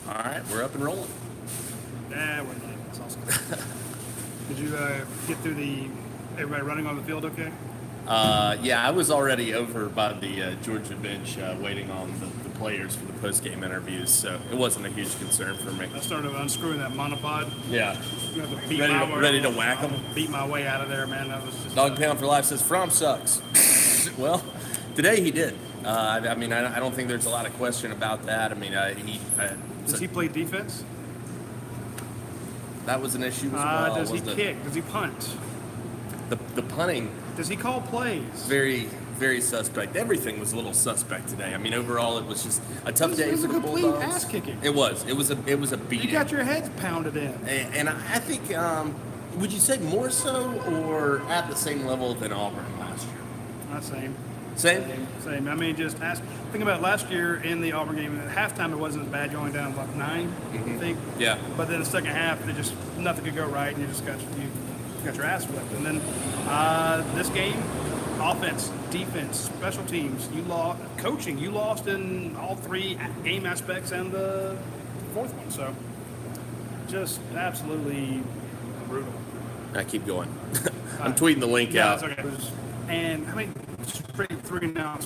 All right, we're up and rolling. Nah, we're not. That's awesome. Did you get through everybody running on the field okay? Yeah, I was already over by the Georgia bench waiting on the players for the post-game interviews, so it wasn't a huge concern for me. I started unscrewing that monopod. Yeah. You know, to beat Ready to whack 'em? Beat my way out of there, man. That was just Dog Pound for Life says, Fromm sucks. Well, today he did. I mean, I don't think there's a lot of question about that. I mean, Does he play defense? that was an issue as well. Does he was kick? Does he punt? The punting, Does he call plays? very, very suspect. Everything was a little suspect today. I mean, overall, it was just a tough day It was for a the complete Bulldogs. ass kicking. It was. It was a beating. You got your heads pounded in. And I think, would you say more so or at the same level than Auburn last year? Not same. Same? I mean, think about last year in the Auburn game. At halftime, it wasn't as bad, going down like 9, I think. Yeah. But then the second half, nothing could go right, and you got your ass whipped. And then this game, offense, defense, special teams, you lost coaching. You lost in all three game aspects and the fourth one. So just absolutely brutal. I keep going. I'm tweeting the link out. It's okay. And how many straight 3 now?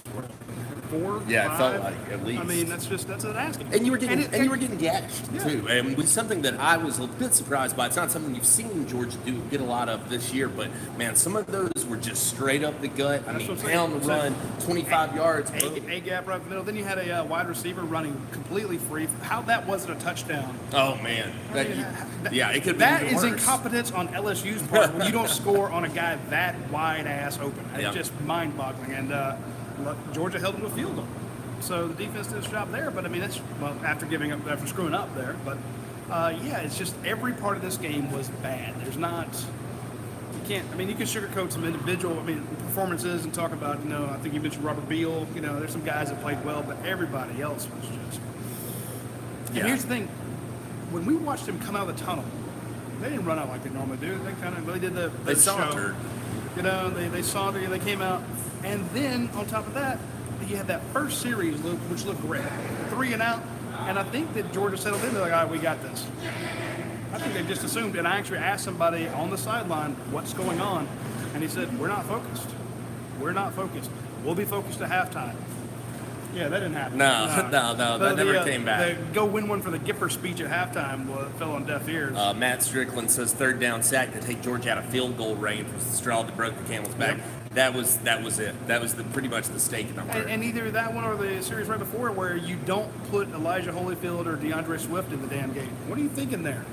4? Yeah, 5? it felt like at least. I mean, that's an asking. And you were getting gashed Yeah. too, and was something that I was a bit surprised by. It's not something you've seen Georgia get a lot of this year, but man, some of those were just straight up the gut. I That's mean, what I'm saying. pound the run, 25 yards. A gap right in the middle. Then you had a wide receiver running completely free. How that wasn't a touchdown? Oh man, yeah, it could be That even is worse. incompetence on LSU's part when you don't score on a guy that wide ass open. It's Yeah. just mind boggling. And Georgia held him to a field goal. So the defense did its job there, but I mean, after screwing up there. But yeah, it's just every part of this game was bad. You can sugarcoat some individual, performances and talk about, I think you mentioned Robert Beal. There's some guys that played well, but everybody else was just. And Yeah. here's the thing: when we watched them come out of the tunnel, they didn't run out like they normally do. They did the They show. sauntered. They sauntered. They came out, and then on top of that, you had that first series which looked great, 3 and out, and I think that Georgia settled in. They're like, all right, we got this. I think they just assumed, and I actually asked somebody on the sideline what's going on, and he said, we're not focused. We're not focused. We'll be focused at halftime. Yeah, that didn't happen. No, that never came back. The go win one for the Gipper speech at halftime fell on deaf ears. Matt Strickland says third down sack to take Georgia out of field goal range was the straw that broke the camel's back. Yep. That was it. That was pretty much the stake in the heart. And either that one or the series right before where you don't put Elijah Holyfield or DeAndre Swift in the damn game. What are you thinking there?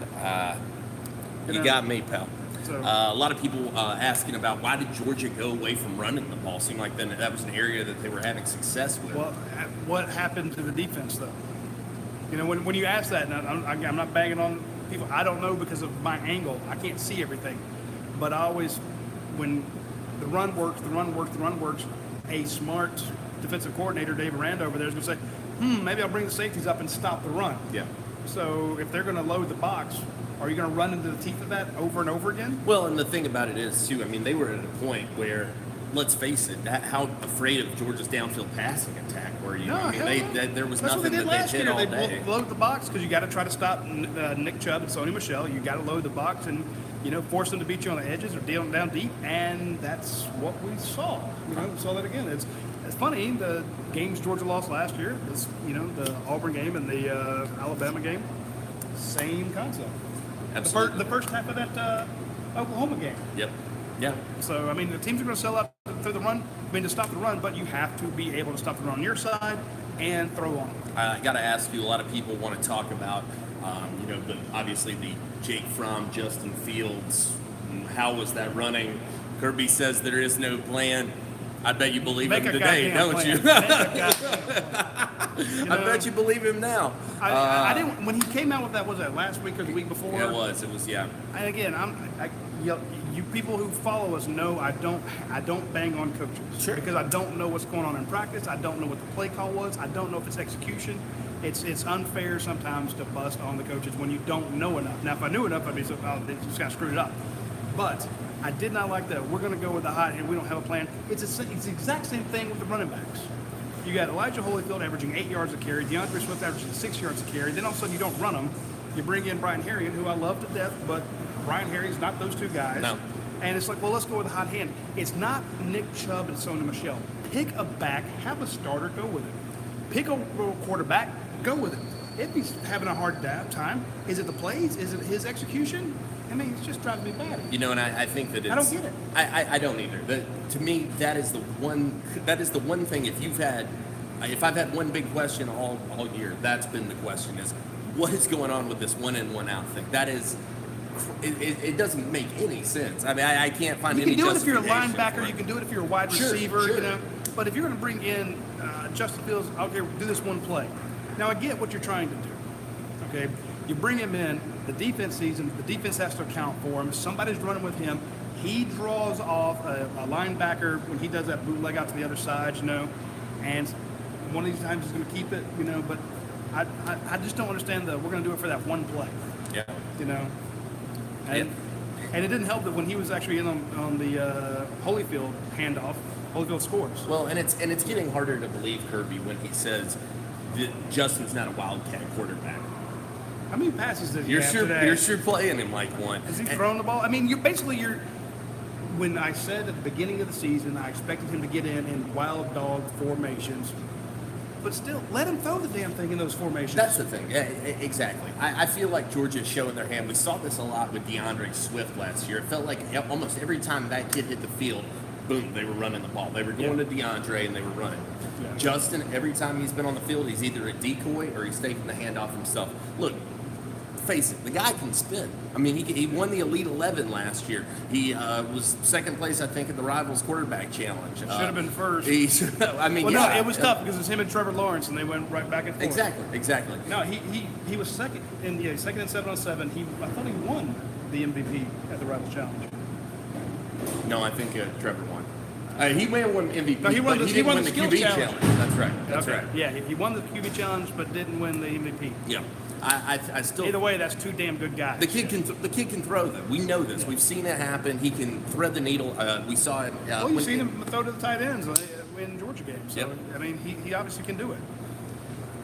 You got me, pal. So- A lot of people asking about why did Georgia go away from running the ball? Seemed like then that was an area that they were having success with. Well, what happened to the defense, though? When you ask that, and I'm not banging on people. I don't know because of my angle. I can't see everything. But when the run works, a smart defensive coordinator, Dave Aranda over there, is going to say, maybe I'll bring the safeties up and stop the run. Yeah. So if they're going to load the box, are you going to run into the teeth of that over and over again? Well, and the thing about it is, too, they were at a point where, let's face it, how afraid of Georgia's downfield passing attack were you? No, there was that's nothing what they did that last they did year. all They day. load the box because you got to try to stop Nick Chubb and Sony Michel. You got to load the box and force them to beat you on the edges or deal them down deep, and that's what we saw. We saw that again. It's funny. The games Georgia lost last year, the Auburn game and the Alabama game, same concept. Absolutely. The first half of that Oklahoma game. Yep. Yeah. So, the teams are going to sell out through the run, to stop the run, but you have to be able to stop the run on your side and throw on. I got to ask you, a lot of people want to talk about, obviously the Jake Fromm, Justin Fields. How was that running? Kirby says there is no plan. I bet you believe him today, don't you? I bet you believe him now. I didn't when he came out with that. Was that last week or the week before? Yeah, it was. Yeah. And again, you people who follow us know I don't bang on coaches. Sure. Because I don't know what's going on in practice. I don't know what the play call was. I don't know if it's execution. It's unfair sometimes to bust on the coaches when you don't know enough. Now, if I knew enough, I'd be so they just got screwed up. But I did not like that. We're going to go with the hot hand. We don't have a plan. It's the exact same thing with the running backs. You got Elijah Holyfield averaging 8 yards a carry, DeAndre Swift averaging 6 yards a carry. Then all of a sudden you don't run them. You bring in Brian Herrien, who I love to death, but Brian Herrien's not those two guys. No. And it's like, well, let's go with a hot hand. It's not Nick Chubb and Sony Michel. Pick a back, have a starter, go with it. Pick a quarterback, go with it. If he's having a hard time, is it the plays? Is it his execution? I mean, it just drives me batty. You know, and I think that it's... I don't get it. I don't either. To me, that is the one thing, if I've had one big question all year, that's been the question is, what is going on with this one in, one out thing? That is... It doesn't make any sense. I mean, I can't find any You can do it if you're a justification linebacker. for it. You can do it if you're a wide Sure, receiver. sure. You know. But if you're going to bring in Justin Fields, okay, do this one play. Now I get what you're trying to do. Okay, you bring him in. The defense sees him. The defense has to account for him. Somebody's running with him. He draws off a linebacker when he does that bootleg out to the other side. You know, and one of these times he's going to keep it. You know, but I just don't understand we're going to do it for that one play. Yeah. You know. And it didn't help that when he was actually in on the Holyfield handoff, Holyfield scores. Well, and it's getting harder to believe Kirby when he says that Justin's not a wildcat quarterback. How many passes did he You're have sure today? you're sure playing him like one. Has he thrown the ball? I mean, when I said at the beginning of the season, I expected him to get in wild dog formations. But still, let him throw the damn thing in those formations. That's the thing. Yeah, exactly. I feel like Georgia's showing their hand. We saw this a lot with DeAndre Swift last year. It felt like almost every time that kid hit the field, boom, they were running the ball. They were going to DeAndre and they were running. Yeah. Justin, every time he's been on the field, he's either a decoy or he's taking the handoff himself. Look, face it, the guy can spin. I mean, he won the Elite 11 last year. He was second place, I think, at the Rivals Quarterback Challenge. Should have been first. No, it was tough because it's him and Trevor Lawrence, and they went right back and forth. Exactly. No, he was second, second and 7 on 7. I thought he won the MVP at the Rivals Challenge. No, I think Trevor won. He may have won MVP, No, he won but the- he didn't he won win the the skills QB challenge. challenge. That's right. That's Okay. right. Yeah, he won the QB challenge, but didn't win the MVP. Yeah. I still. Either way, that's two damn good guys. The kid can throw them. We know this. We've seen it happen. He can thread the needle. We saw it. Well, you've seen him throw to the tight ends in Georgia games. So, Yep. I mean, he obviously can do it.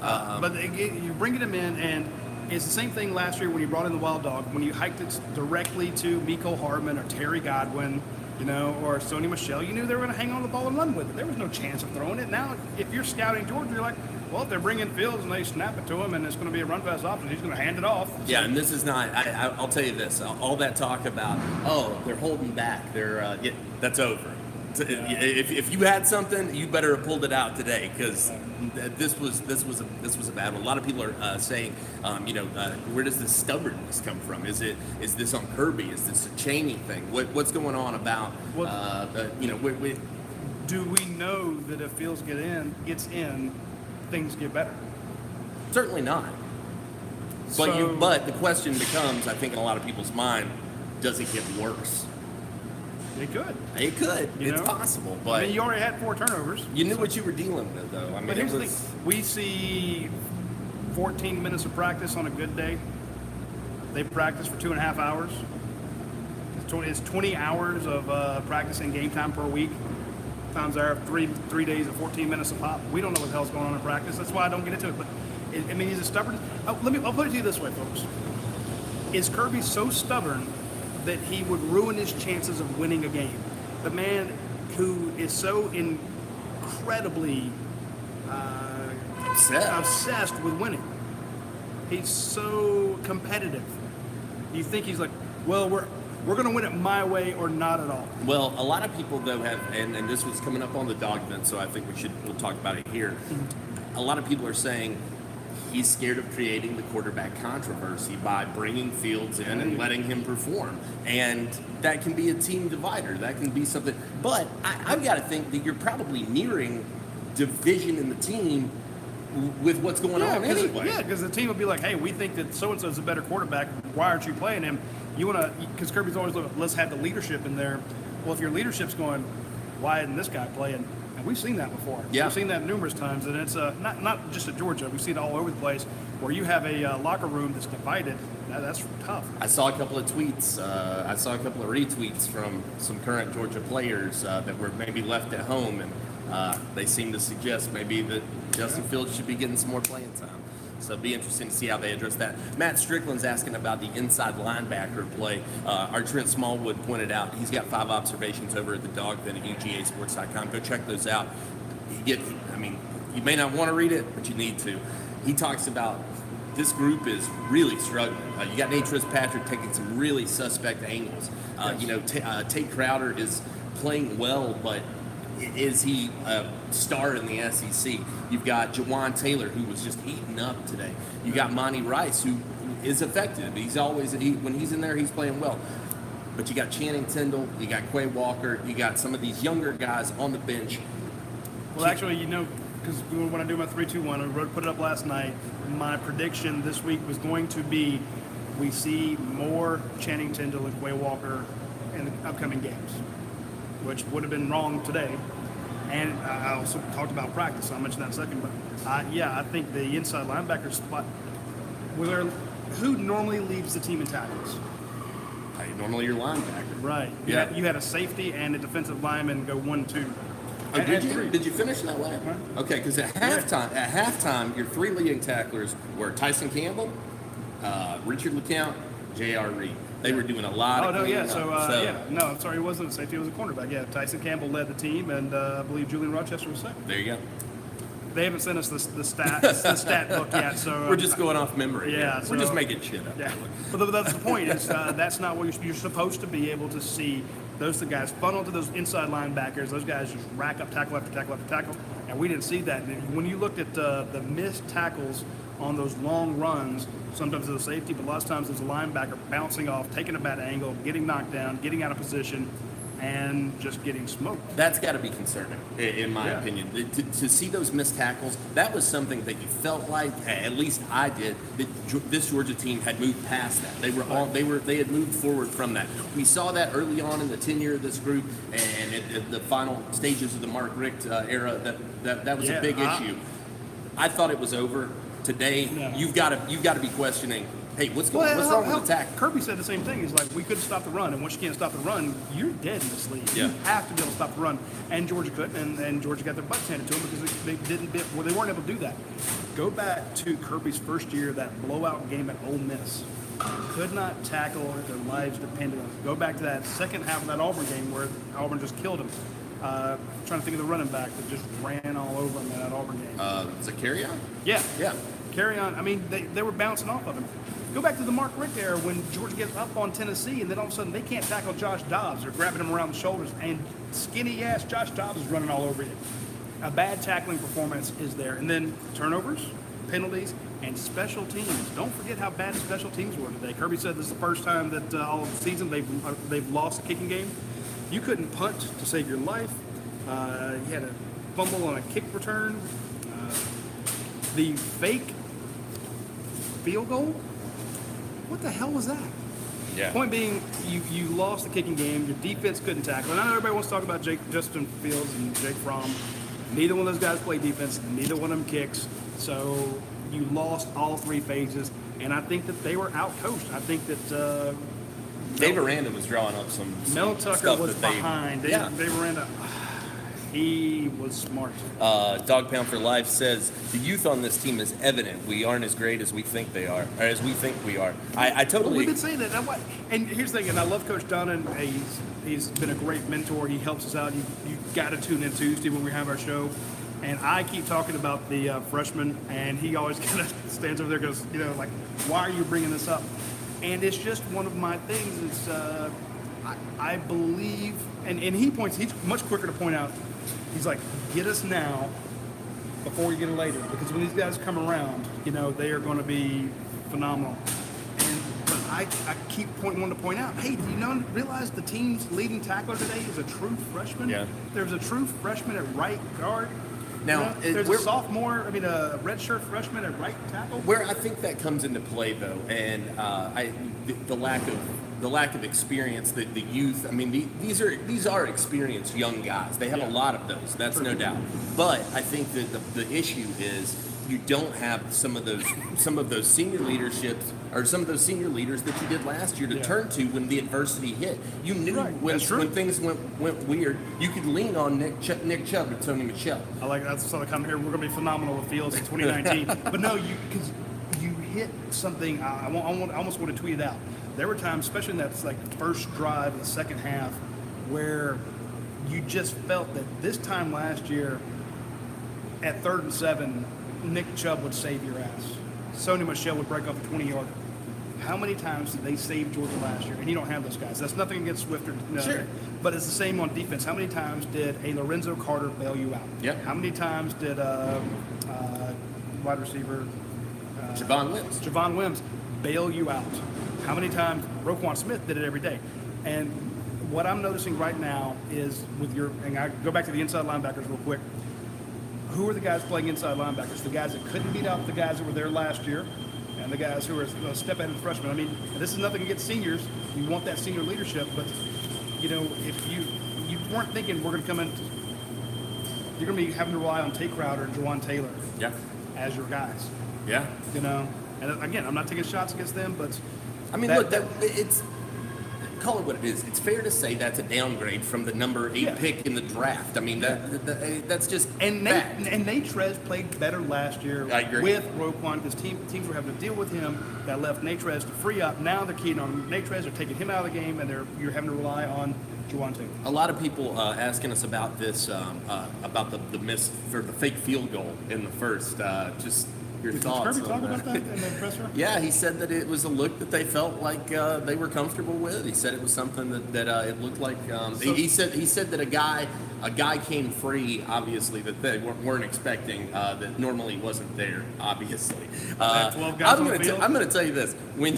But you bring him in, and it's the same thing last year when you brought in the Wild Dog. When you hiked it directly to Mecole Hardman or Terry Godwin, or Sony Michel, you knew they were going to hang on to the ball and run with it. There was no chance of throwing it. Now, if you're scouting Georgia, you're like, well, if they're bringing Fields and they snap it to him and it's going to be a run-pass option, he's going to hand it off. Yeah, and this is not. I'll tell you this. All that talk about, they're holding back. That's over. If you had something, you better have pulled it out today because this was a bad one. A lot of people are saying, where does this stubbornness come from? Is this on Kirby? Is this a Chaney thing? What's going on about? Do we know that if Fields gets in, things get better? Certainly not. But the question becomes, I think, in a lot of people's mind, does it get worse? It could. It could. It's know? possible. But I mean, you already had 4 turnovers. you knew what you were dealing with, though. I mean, But here's the thing. We see 14 minutes of practice on a good day. They practice for 2.5 hours. It's 20 hours of practicing game time per week. Times there, 3 days of 14 minutes a pop. We don't know what the hell's going on in practice. That's why I don't get into it. But he's a stubborn. I'll put it to you this way, folks. Is Kirby so stubborn that he would ruin his chances of winning a game? The man who is so incredibly obsessed with winning. He's so competitive. You think he's like, well, we're going to win it my way or not at all. Well, a lot of people, though, have, and this was coming up on the dog event, so I think we'll talk about it here. A lot of people are saying he's scared of creating the quarterback controversy by bringing Fields in and letting him perform. And that can be a team divider. That can be something. But I've got to think that you're probably nearing division in the team with what's going on anyway. Yeah, because the team will be like, hey, we think that so-and-so is a better quarterback. Why aren't you playing him? You want to, because Kirby's always looking, let's have the leadership in there. Well, if your leadership's going, why isn't this guy playing? And we've seen that before. Yeah. We've seen that numerous times, and it's not just at Georgia. We see it all over the place where you have a locker room that's divided. That's tough. I saw a couple of tweets. I saw a couple of retweets from some current Georgia players that were maybe left at home, and they seem to suggest maybe that Justin Fields should be getting some more playing time. So it'll be interesting to see how they address that. Matt Strickland's asking about the inside linebacker play. Our Trent Smallwood pointed out he's got 5 observations over at the Dog Pen at UGAsports.com. Go check those out. You may not want to read it, but you need to. He talks about this group is really struggling. You got Nate Fitzpatrick taking some really suspect angles. Tate Crowder is playing well, but is he a star in the SEC? You've got Jawan Taylor, who was just eaten up today. You got Monty Rice, who is effective. When he's in there, he's playing well. But you got Channing Tindall, you got Quay Walker, you got some of these younger guys on the bench. Well, actually, because when I do my 3-2-1, I put it up last night. My prediction this week was going to be we see more Channing Tindall and Quay Walker in the upcoming games, which would have been wrong today. And I also talked about practice, so I'll mention that in a second. But I think the inside linebacker spot, who normally leads the team in tackles? Normally your linebacker. Right. Yeah. You had a safety and a defensive lineman go 1-2. Oh, did you finish that line? Right. Okay, because at halftime, your 3 leading tacklers were Tyson Campbell, Richard LeCount, J.R. Reed. They were doing a lot of cleaning up. No, I'm sorry, it wasn't a safety, it was a cornerback. Yeah, Tyson Campbell led the team, and I believe Julian Rochester was second. There you go. They haven't sent us the stat book yet, so we're just going off memory. Yeah, we're just making shit up. Yeah, but that's the point. Is that's not what you're supposed to be able to see. Those the guys funnel to those inside linebackers. Those guys just rack up tackle after tackle after tackle, and we didn't see that. And when you looked at the missed tackles on those long runs, sometimes it's a safety, but lots of times it's a linebacker bouncing off, taking a bad angle, getting knocked down, getting out of position, and just getting smoked. That's got to be concerning, in my opinion. To see those missed tackles, that was something that you felt like, at least I did, that this Georgia team had moved past that. They had moved forward from that. We saw that early on in the tenure of this group, and at the final stages of the Mark Richt era. That was a big issue. I thought it was over. Today, you've got to be questioning. Hey, what's wrong with the tackle? Kirby said the same thing. He's like, we couldn't stop the run, and once you can't stop the run, you're dead in this league. Yeah. You have to be able to stop the run, and Georgia couldn't, and Georgia got their butts handed to them because they weren't able to do that. Go back to Kirby's first year, that blowout game at Ole Miss. Could not tackle, their lives depended on it. Go back to that second half of that Auburn game where Auburn just killed him. Trying to think of the running back that just ran all over him in that Auburn game. Zakarian? Yeah. Yeah. Carry on. I mean, they were bouncing off of him. Go back to the Mark Richt era when Georgia gets up on Tennessee, and then all of a sudden they can't tackle Josh Dobbs. They're grabbing him around the shoulders, and skinny-ass Josh Dobbs is running all over you. A bad tackling performance is there. And then turnovers, penalties, and special teams. Don't forget how bad special teams were today. Kirby said this is the first time that all of the season they've lost a kicking game. You couldn't punt to save your life. You had a fumble on a kick return. The fake field goal? What the hell was that? Yeah. Point being, you lost the kicking game. Your defense couldn't tackle. And I know everybody wants to talk about Justin Fields and Jake Fromm. Neither one of those guys play defense. Neither one of them kicks. So you lost all 3 phases. And I think that they were out-coached. I think that Dave Aranda was drawing up some Mel Tucker stuff was that behind. Dave Aranda, he was smart. Dog Pound for Life says the youth on this team is evident. We aren't as great as we think they are, or as we think we are. I totally. We've been saying that. And here's the thing, and I love Coach Donnan. He's been a great mentor. He helps us out. You got to tune in Tuesday when we have our show. And I keep talking about the freshman, and he always kind of stands over there and goes, like, why are you bringing this up? And it's just one of my things. It's I believe, and he points. He's much quicker to point out. He's like, get us now before you get it later, because when these guys come around, they are going to be phenomenal. But I keep wanting to point out, hey, do you realize the team's leading tackler today is a true freshman? Yeah. There's a true freshman at right guard. Now, there's a redshirt freshman at right tackle. Where I think that comes into play, though, and the lack of experience, the youth. I mean, these are experienced young guys. They have a lot of those. That's no doubt. But I think that the issue is you don't have some of those senior leaderships or some of those senior leaders that you did last year to turn to when the adversity hit. You knew when things went weird, you could lean on Nick Chubb and Tony Michel. I like that. So I come here. We're going to be phenomenal with Fields in 2019. But no, because you hit something. I almost want to tweet it out. There were times, especially in that like first drive in the second half, where you just felt that this time last year, at 3rd and 7, Nick Chubb would save your ass. Sony Michel would break off a 20-yarder. How many times did they save Georgia last year? And you don't have those guys. That's nothing against Swift. Sure. But it's the same on defense. How many times did a Lorenzo Carter bail you out? Yeah. How many times did wide receiver Javon Wims bail you out? How many times Roquan Smith did it every day? And what I'm noticing right now is and I go back to the inside linebackers real quick. Who are the guys playing inside linebackers? The guys that couldn't beat out the guys that were there last year, and the guys who are a step ahead of the freshmen. I mean, this is nothing against seniors. You want that senior leadership, but if you weren't thinking we're going to come in, you're going to be having to rely on Tate Crowder and Jawan Taylor as your guys. Yeah. And again, I'm not taking shots against them, but I mean, it's call it what it is. It's fair to say that's a downgrade from the number 8 pick in the draft. I mean, that's just fact. And Nate Trez played better last year I agree. with Roquan because teams were having to deal with him. That left Nate Trez to free up. Now they're keying on Nate Trez. They're taking him out of the game, and you're having to rely on Jawan Taylor. A lot of people asking us about this, about the miss for the fake field goal in the first. Just your thoughts. Did Kirby talk about that in the presser? Yeah, he said that it was a look that they felt like they were comfortable with. He said it was something that it looked like. He said that a guy came free, obviously, that they weren't expecting, that normally wasn't there, obviously. 12 guys on the field? I'm going to tell you this: when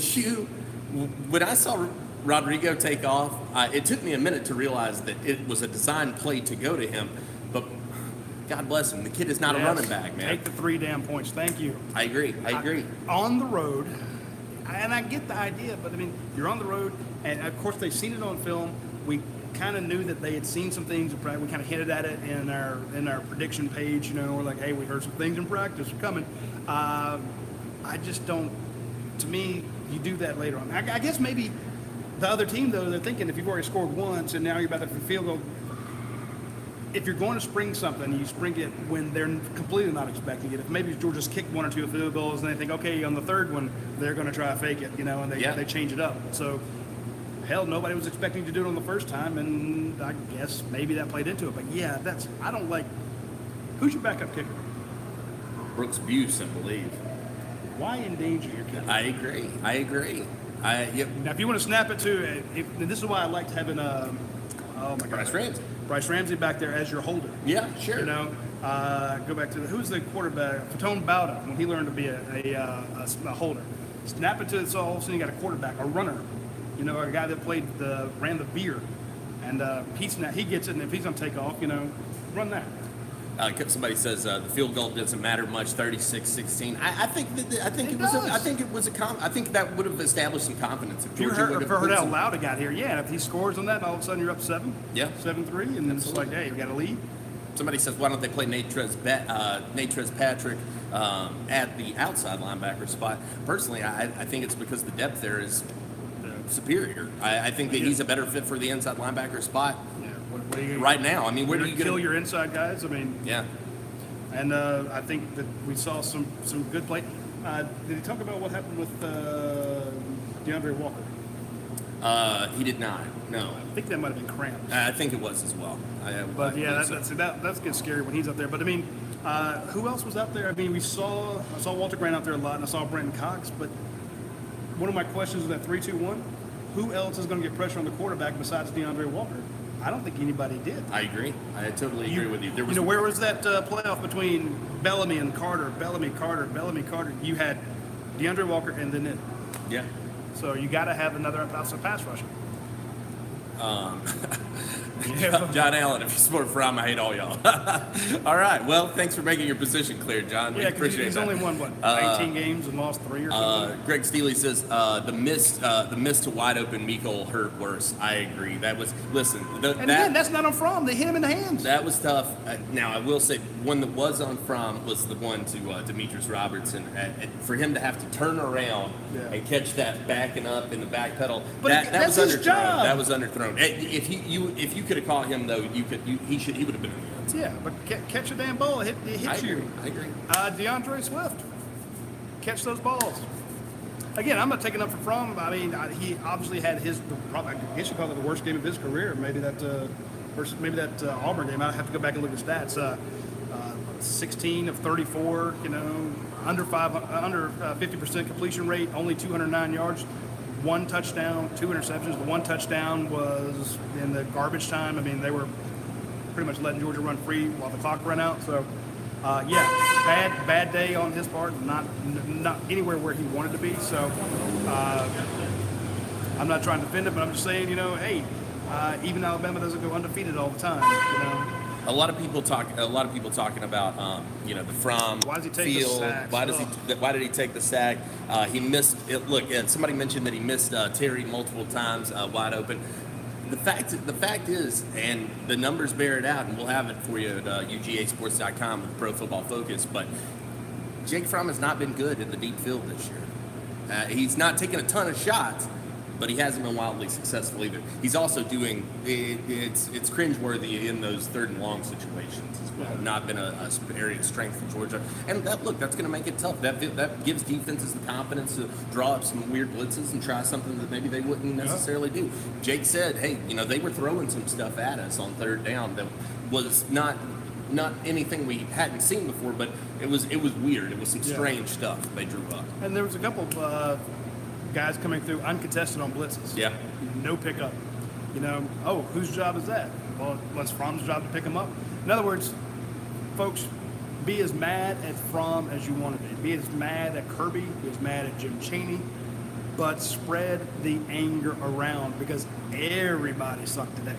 I saw Rodrigo take off, it took me a minute to realize that it was a design play to go to him, but. God bless him. The kid is not a running back, man. Take the 3 damn points. Thank you. I agree. On the road, and I get the idea, but I mean, you're on the road, and of course they've seen it on film. We kind of knew that they had seen some things in practice. We kind of hinted at it in our prediction page. We're like, hey, we heard some things in practice are coming. I just don't. To me, you do that later on. I guess maybe the other team though, they're thinking if you've already scored once and now you're about to field goal. If you're going to spring something, you spring it when they're completely not expecting it. If maybe Georgia's kicked 1 or 2 field goals and they think, okay, on the third one, they're going to try to fake it, and they change it up. So, hell, nobody was expecting to do it on the first time, and I guess maybe that played into it. But, yeah, I don't like – who's your backup kicker? Brooks Buse, I believe. Why endanger your kicker? I agree. Now, if you want to snap it to – this is why I liked having Bryce Ramsey back there as your holder. Yeah, sure. Go back to who's the quarterback? Fatone Bowden, when he learned to be a holder. Snap it to it, so all of a sudden you got a quarterback, a runner. A guy that ran the beer. And he gets it, and if he's going to take off, run that. Somebody says the field goal doesn't matter much. 36-16. I think that would have established some confidence. If Georgia would have heard how loud it got here, and if he scores on that, and all of a sudden you're up 7, 7-3, and then it's like, hey, we got a lead. Somebody says, why don't they play Nate Trez Patrick at the outside linebacker spot? Personally, I think it's because the depth there is superior. I think that he's a better fit for the inside linebacker spot. Right now, I mean, where do you kill your inside guys? I mean, yeah. And I think that we saw some good play. Did he talk about what happened with DeAndre Walker? He did not. No. I think that might have been cramps. I think it was as well. That gets scary when he's up there. But I mean, who else was out there? I mean, I saw Walter Grant out there a lot, and I saw Brenton Cox. But one of my questions is that 3-2-1. Who else is going to get pressure on the quarterback besides DeAndre Walker? I don't think anybody did. I agree. I totally agree with you. Where was that playoff between Bellamy and Carter? Bellamy, Carter. You had DeAndre Walker and then it. Yeah. So you got to have another outside pass rusher. Yeah. John Allen, if you support Fromm, I hate all y'all. All right. Well, thanks for making your position clear, John. We Yeah, because appreciate he's that. only won, 19 games and lost 3 or something? Greg Steely says the miss to wide open Miko hurt worse. I agree. That was Again, that's not on Fromm. They hit him in the hands. that was tough. Now I will say one that was on Fromm was the one to Demetrius Robertson. For him to have to turn around and catch that backing up in the back pedal, But that was that's his underthrown. job. That was underthrown. If you could have caught him though, he would have been in the end zone. Yeah, but catch a damn ball. It hits you. I agree. DeAndre Swift. Catch those balls. Again, I'm not taking up for Fromm. I mean, he obviously had I guess you call it the worst game of his career. Maybe that Auburn game. I have to go back and look at the stats. 16 of 34. Under 50% completion rate. Only 209 yards. 1 touchdown, 2 interceptions. The 1 touchdown was in the garbage time. I mean, they were pretty much letting Georgia run free while the clock ran out. So, bad day on his part. Not anywhere where he wanted to be. So, I'm not trying to defend it, but I'm just saying, hey, even Alabama doesn't go undefeated all the time. A lot of people talking about the Fromm Why does he take the field. sacks? Why did he take the sack? He missed it. Look, somebody mentioned that he missed Terry multiple times wide open. The fact is, and the numbers bear it out, and we'll have it for you at UGAsports.com with Pro Football Focus. But Jake Fromm has not been good in the deep field this year. He's not taking a ton of shots, but he hasn't been wildly successful either. He's also doing it's cringeworthy in those 3rd and long situations as well. Not been a area of strength for Georgia, and that's going to make it tough. That gives defenses the confidence to draw up some weird blitzes and try something that maybe they wouldn't necessarily do. Jake said, "Hey, they were throwing some stuff at us on 3rd down that was not anything we hadn't seen before, but it was weird. It was some strange stuff they drew up." And there was a couple of guys coming through uncontested on blitzes. Yeah. No pickup. Whose job is that? Well, it's Fromm's job to pick them up. In other words, folks, be as mad at Fromm as you want to be. Be as mad at Kirby. Be as mad at Jim Chaney. But spread the anger around because everybody sucked today.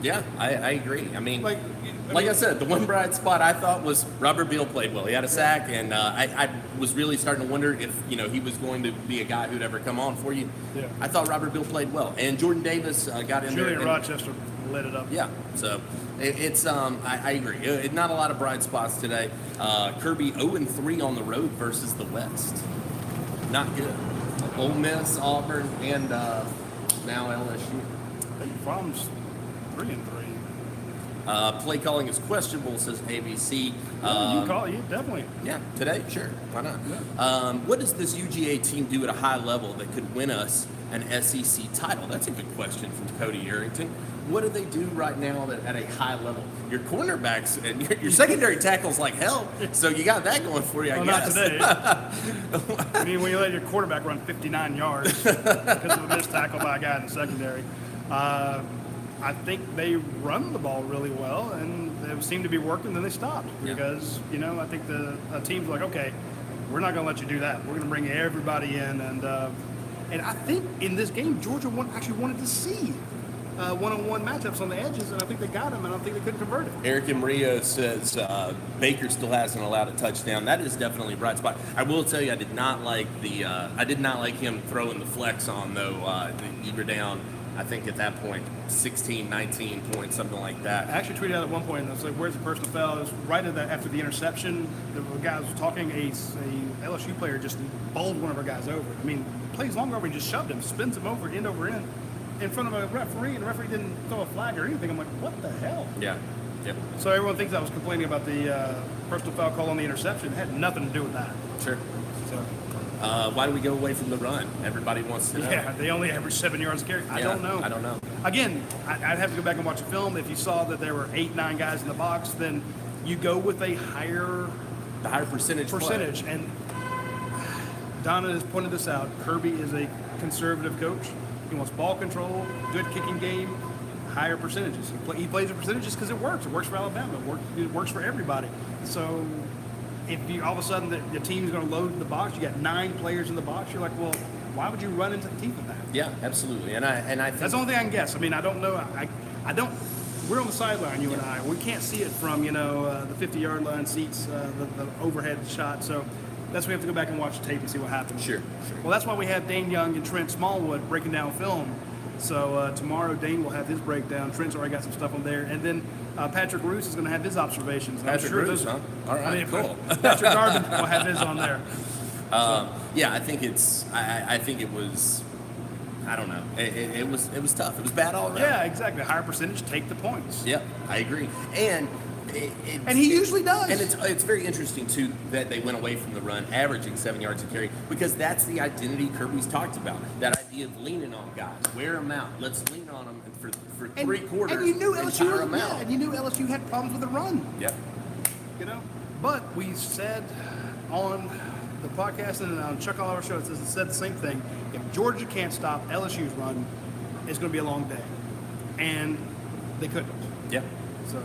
Yeah, I agree. I mean, Like I said, the one bright spot I thought was Robert Beal played well. He had a sack, and I was really starting to wonder if he was going to be a guy who'd ever come on for you. Yeah. I thought Robert Beal played well, and Jordan Davis got in Julian there. Rochester lit it up. Yeah, so it's I agree. Not a lot of bright spots today. Kirby 0-3 on the road versus the West. Not good. Ole Miss, Auburn, and now LSU. I think Fromm's 3-3. Play calling is questionable, says ABC. You can call it, definitely. Yeah, today, sure, why not? Yeah. What does this UGA team do at a high level that could win us an SEC title? That's a good question from Cody Arrington. What do they do right now at a high level? Your cornerbacks and your secondary tackles like hell, so you got that going for you, I guess. Not today. I mean, when you let your quarterback run 59 yards because of a missed tackle by a guy in the secondary. I think they run the ball really well, and it seemed to be working. Then they stopped because I think the team's like, okay, we're not going to let you do that. We're going to bring everybody in, and I think in this game Georgia actually wanted to see one-on-one matchups on the edges, and I think they got them, and I think they couldn't convert it. Eric Murillo says Baker still hasn't allowed a touchdown. That is definitely a bright spot. I will tell you, I did not like him throwing the flex on though. You were down, I think at that point, 16, 19 points, something like that. I actually tweeted out at one point, and I was like, where's the personal foul? It was right after the interception. The guy was talking, a LSU player just bowled one of our guys over. I mean, plays longer over and just shoved him, spins him over, end over end, in front of a referee, and the referee didn't throw a flag or anything. I'm like, what the hell? Yeah. Yep. So everyone thinks I was complaining about the personal foul call on the interception. It had nothing to do with that. Sure. So, why do we go away from the run? Everybody wants to know. yeah, they only average 7 yards a carry. I don't know. I don't know. Again, I'd have to go back and watch the film. If you saw that there were 8, 9 guys in the box, then you go with a higher The higher percentage. Play. And Donna has pointed this out. Kirby is a conservative coach. He wants ball control, good kicking game, higher percentages. He plays the percentages because it works. It works for Alabama. It works for everybody. So if you all of a sudden the team's going to load the box, you got 9 players in the box. You're like, well, why would you run into the teeth of that? Yeah, absolutely. And I think That's the only thing I can guess. I mean, I don't know. I don't. We're on the sideline, you and I. We can't see it from the 50-yard line seats, the overhead shot. So that's why we have to go back and watch the tape and see what happened. Sure. Well, that's why we have Dane Young and Trent Smallwood breaking down film. So tomorrow Dane will have his breakdown. Trent's already got some stuff on there, and then Patrick Roos is going to have his observations. Patrick Roos, huh? All right, cool. Patrick Garvin will have his on there. Yeah, I think it was. I don't know. It was tough. It was bad all around. Yeah, exactly. Higher percentage, take the points. Yep, I agree. And he usually does. And it's very interesting too that they went away from the run, averaging 7 yards a carry, because that's the identity Kirby's talked about. That idea of leaning on guys, wear them out. Let's lean on them for three quarters. And you knew and LSU tire them out. and you knew LSU had problems with the run. Yep. But we said on the podcast and on Chuck Oliver show, it said the same thing. If Georgia can't stop LSU's run, it's going to be a long day, and they couldn't. Yep. So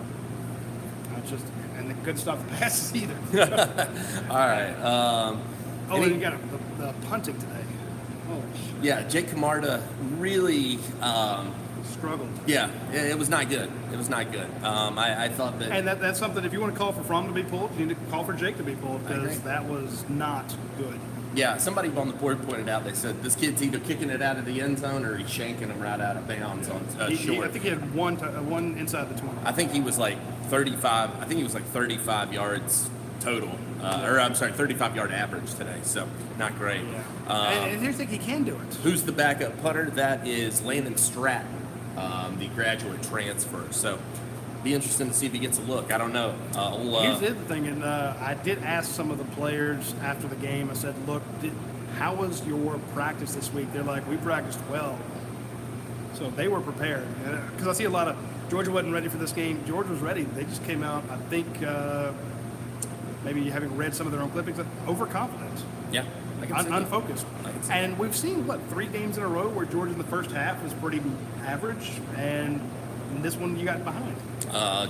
and they couldn't stop the passes either. All right. And you got the punting today. Oh, yeah, Jake Camarda really struggled. Yeah, it was not good. It was not good. I thought that. And that's something, if you want to call for Fromm to be pulled, you need to call for Jake to be pulled, because that was not good. Yeah, somebody on the board pointed out, they said this kid's either kicking it out of the end zone or he's shanking them right out of bounds on short. I think he had one inside the 20. I think he was like 35. I think he was like 35 yards total. Or I'm sorry, 35-yard average today. So not great. Yeah. And here's the thing, he can do it. Who's the backup punter? That is Landon Stratton, the graduate transfer. So be interesting to see if he gets a look. I don't know. Here's the other thing, and I did ask some of the players after the game. I said, look, how was your practice this week? They're like, we practiced well. So they were prepared. Because I see a lot of, Georgia wasn't ready for this game. Georgia was ready. They just came out, I think, maybe having read some of their own clippings, overconfident. Yeah. Unfocused. And we've seen, 3 games in a row where Georgia in the first half was pretty average, and this one you got behind.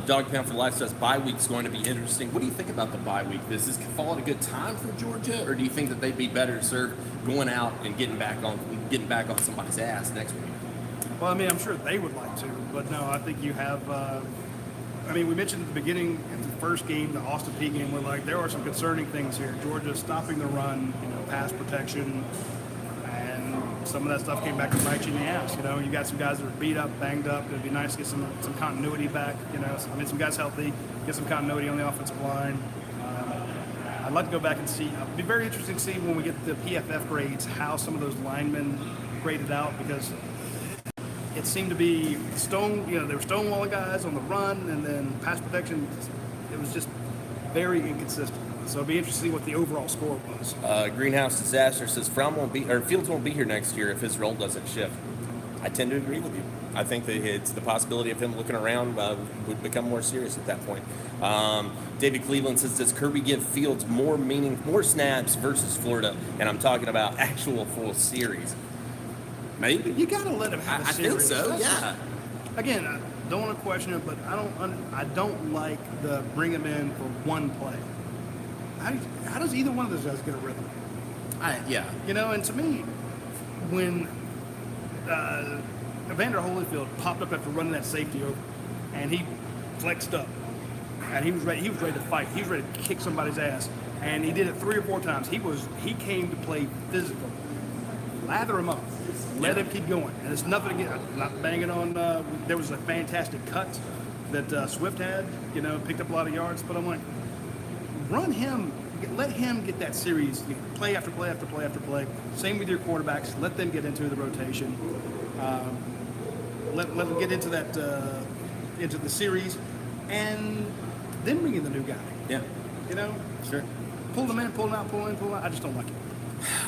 Dog Pound for Life says bye week's going to be interesting. What do you think about the bye week? Does this fall at a good time for Georgia, or do you think that they'd be better served going out and getting back on somebody's ass next week? Well, I mean, I'm sure they would like to, but no, I think you have. We mentioned at the beginning, in the first game, the Austin Peay game, we're like, there are some concerning things here. Georgia stopping the run, pass protection, and some of that stuff came back to bite you in the ass. You got some guys that are beat up, banged up. It'd be nice to get some continuity back. Some guys healthy, get some continuity on the offensive line. I'd like to go back and see. It'd be very interesting to see when we get the PFF grades how some of those linemen graded out, because it seemed to be they were stonewalling guys on the run, and then pass protection. It was just very inconsistent. So it'll be interesting to see what the overall score was. Greenhouse Disaster says Fields won't be here next year if his role doesn't shift. I tend to agree with you. I think that it's the possibility of him looking around would become more serious at that point. David Cleveland says, does Kirby give Fields more snaps versus Florida? And I'm talking about actual full series. Maybe. You got to let him have a series. I think so, yeah. Again, I don't want to question it, but I don't like the bring him in for one play. How does either one of those guys get a rhythm? Yeah. And to me, when Evander Holyfield popped up after running that safety over, and he flexed up, and he was ready to fight. He was ready to kick somebody's ass, and he did it 3 or 4 times. He came to play physical. Lather him up. Let him keep going. And it's nothing again. Not banging on. There was a fantastic cut that Swift had. Picked up a lot of yards. But I'm like, run him. Let him get that series. Play after play after play after play. Same with your quarterbacks. Let them get into the rotation. Let them get into that into the series, and then bring in the new guy. Yeah. Sure. Pull them in, pull them out, pull them in, pull them out. I just don't like it.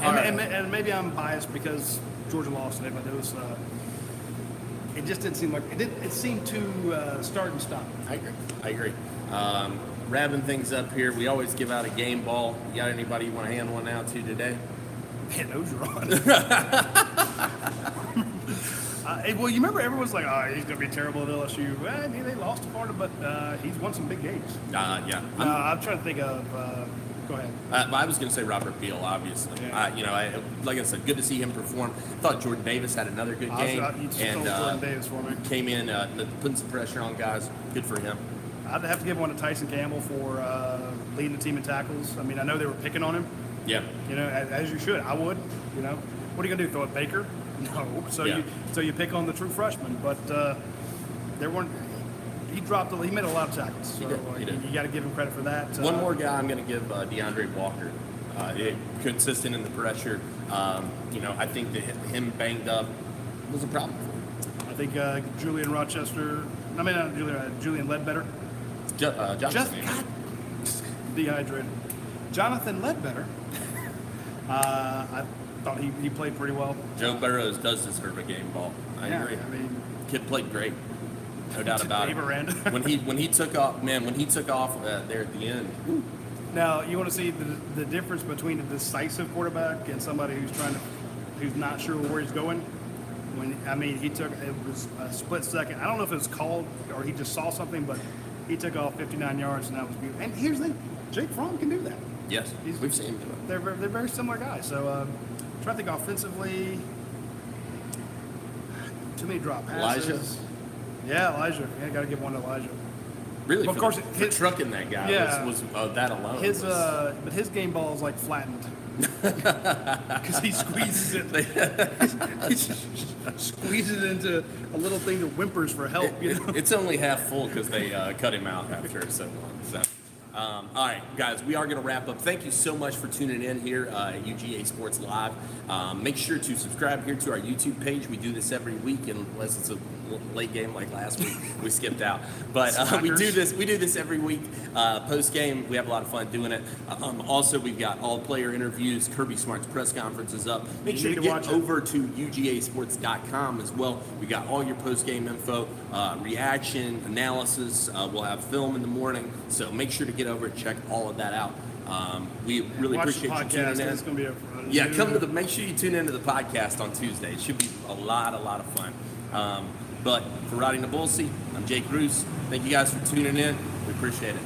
And maybe I'm biased because Georgia lost today, but it just didn't seem like it seemed to start and stop. I agree. Wrapping things up here, we always give out a game ball. You got anybody you want to hand one out to today? Man, those are on. Well, you remember everyone's like, oh, he's going to be terrible at LSU. Well, I mean, they lost to Florida, but he's won some big games. Yeah. I'm trying to think of Go ahead. I was going to say Robert Beal, obviously. Yeah. Like I said, good to see him perform. Thought Jordan Davis had another good game, You just and told Jordan Davis for me. came in putting some pressure on guys. Good for him. I'd have to give one to Tyson Campbell for leading the team in tackles. I mean, I know they were picking on him. Yeah. As you should. I would. What are you gonna do? Throw at Baker? No. So you pick on the true freshman, but there weren't. He made a lot of tackles. So He did. you got to give him credit for that. One more guy I'm going to give DeAndre Walker. Consistent in the pressure. I think that him banged up was a problem for him. I think Julian Rochester. I mean, not Julian Ledbetter. Jonathan. God, dehydrated. Jonathan Ledbetter. I thought he played pretty well. Joe Burrows does deserve a game ball. I agree. I mean, Kid played great. No doubt about it. Miranda. when he took off there at the end. Whew. Now, you want to see the difference between a decisive quarterback and somebody who's not sure where he's going. It was a split second. I don't know if it was called or he just saw something, but he took off 59 yards, and that was beautiful. And here's the thing, Jake Fromm can do that. Yes, we've seen him do it. They're very similar guys. So, trying to think offensively, too many drop passes. Elijah. Yeah, Elijah. Yeah, got to give one to Elijah. Really, Well, of course, for trucking that guy was that alone. But his game ball is like flattened because he squeezes it. He squeezes it into a little thing that whimpers for help. It's only half full because they cut him out after so long. So. All right, guys, we are going to wrap up. Thank you so much for tuning in here at UGA Sports Live. Make sure to subscribe here to our YouTube page. We do this every week, unless it's a late game like last week. We skipped out, but we do this every week. Post game, we have a lot of fun doing it. Also, we've got all player interviews. Kirby Smart's press conference is up. Make sure to get over to UGASports.com as well. We got all your post game info, reaction, analysis. We'll have film in the morning, so make sure to get over and check all of that out. We really appreciate you tuning in. It's going to be make sure you tune into the podcast on Tuesday. It should be a lot of fun. But for Riding the Bull Seat, I'm Jake Roos. Thank you guys for tuning in. We appreciate it.